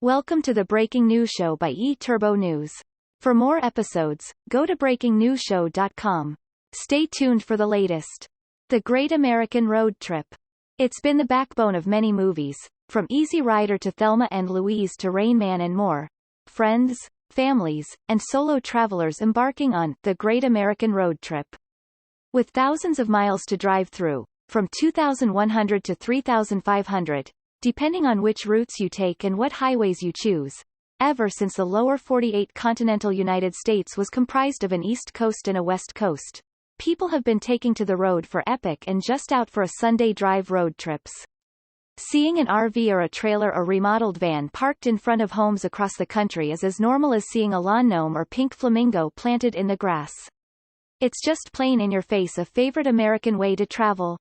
Welcome to the Breaking News Show by E-Turbo News. For more episodes, go to breakingnewsshow.com. Stay tuned for the latest. The Great American Road Trip. It's been the backbone of many movies, from Easy Rider to Thelma and Louise to Rain Man and more. Friends, families, and solo travelers embarking on the Great American Road Trip. With thousands of miles to drive through, from 2,100 to 3,500, depending on which routes you take and what highways you choose. Ever since the lower 48 continental United States was comprised of an East Coast and a West Coast, people have been taking to the road for epic and just out for a Sunday drive road trips. Seeing an RV or a trailer or remodeled van parked in front of homes across the country is as normal as seeing a lawn gnome or pink flamingo planted in the grass. It's just plain in your face a favorite American way to travel.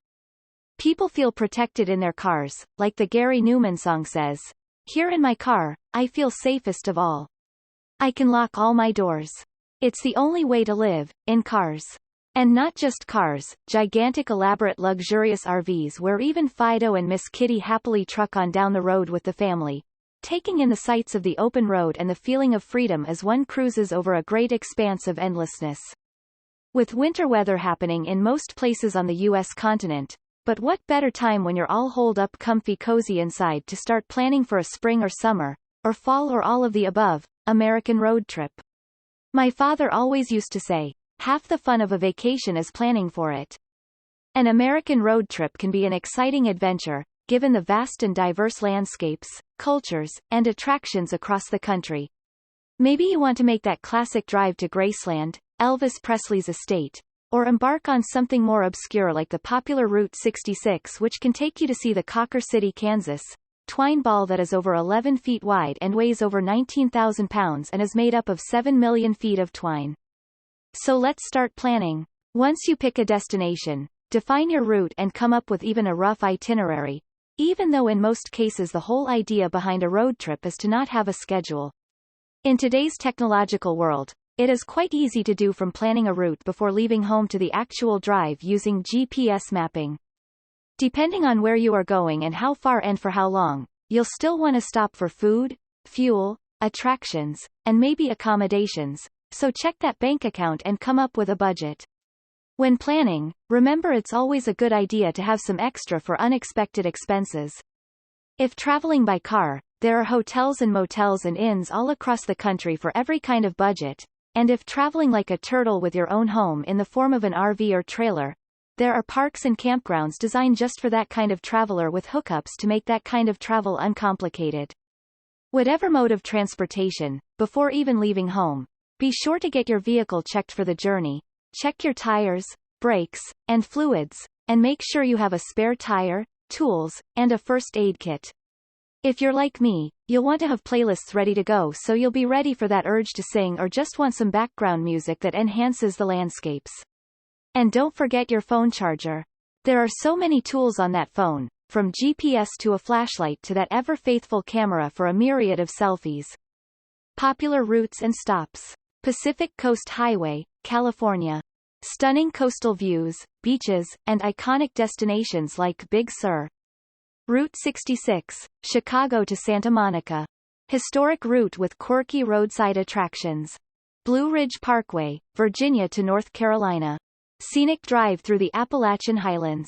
People feel protected in their cars, like the Gary Newman song says. Here in my car, I feel safest of all. I can lock all my doors. It's the only way to live, in cars. And not just cars, gigantic elaborate luxurious RVs where even Fido and Miss Kitty happily truck on down the road with the family, taking in the sights of the open road and the feeling of freedom as one cruises over a great expanse of endlessness. With winter weather happening in most places on the U.S. continent, but what better time when you're all holed up comfy cozy inside to start planning for a spring or summer, or fall or all of the above, American road trip. My father always used to say, half the fun of a vacation is planning for it. An American road trip can be an exciting adventure, given the vast and diverse landscapes, cultures, and attractions across the country. Maybe you want to make that classic drive to Graceland, Elvis Presley's estate, or embark on something more obscure like the popular Route 66, which can take you to see the Cawker City, Kansas, twine ball that is over 11 feet wide and weighs over 19,000 pounds and is made up of 7 million feet of twine. So let's start planning. Once you pick a destination, define your route and come up with even a rough itinerary, even though in most cases the whole idea behind a road trip is to not have a schedule. In today's technological world, it is quite easy to do from planning a route before leaving home to the actual drive using GPS mapping. Depending on where you are going and how far and for how long, you'll still want to stop for food, fuel, attractions, and maybe accommodations, so check that bank account and come up with a budget. When planning, remember it's always a good idea to have some extra for unexpected expenses. If traveling by car, there are hotels and motels and inns all across the country for every kind of budget. And if traveling like a turtle with your own home in the form of an RV or trailer, there are parks and campgrounds designed just for that kind of traveler with hookups to make that kind of travel uncomplicated. Whatever mode of transportation, before even leaving home, be sure to get your vehicle checked for the journey, check your tires, brakes, and fluids, and make sure you have a spare tire, tools, and a first aid kit. If you're like me, you'll want to have playlists ready to go so you'll be ready for that urge to sing or just want some background music that enhances the landscapes. And don't forget your phone charger. There are so many tools on that phone, from GPS to a flashlight to that ever-faithful camera for a myriad of selfies. Popular routes and stops. Pacific Coast Highway, California. Stunning coastal views, beaches, and iconic destinations like Big Sur. Route 66, Chicago to Santa Monica. Historic route with quirky roadside attractions. Blue Ridge Parkway, Virginia to North Carolina. Scenic drive through the Appalachian Highlands.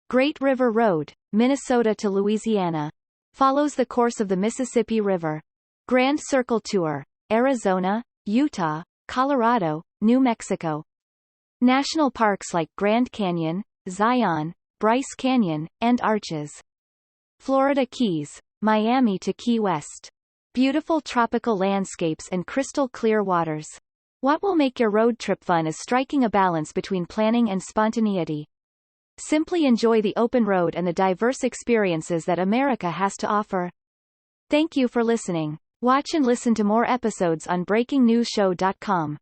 Great River Road, Minnesota to Louisiana. Follows the course of the Mississippi River. Grand Circle Tour, Arizona, Utah, Colorado, New Mexico. National parks like Grand Canyon, Zion, Bryce Canyon, and Arches. Florida Keys, Miami to Key West. Beautiful tropical landscapes and crystal clear waters. What will make your road trip fun is striking a balance between planning and spontaneity. Simply enjoy the open road and the diverse experiences that America has to offer. Thank you for listening. Watch and listen to more episodes on breakingnewsshow.com.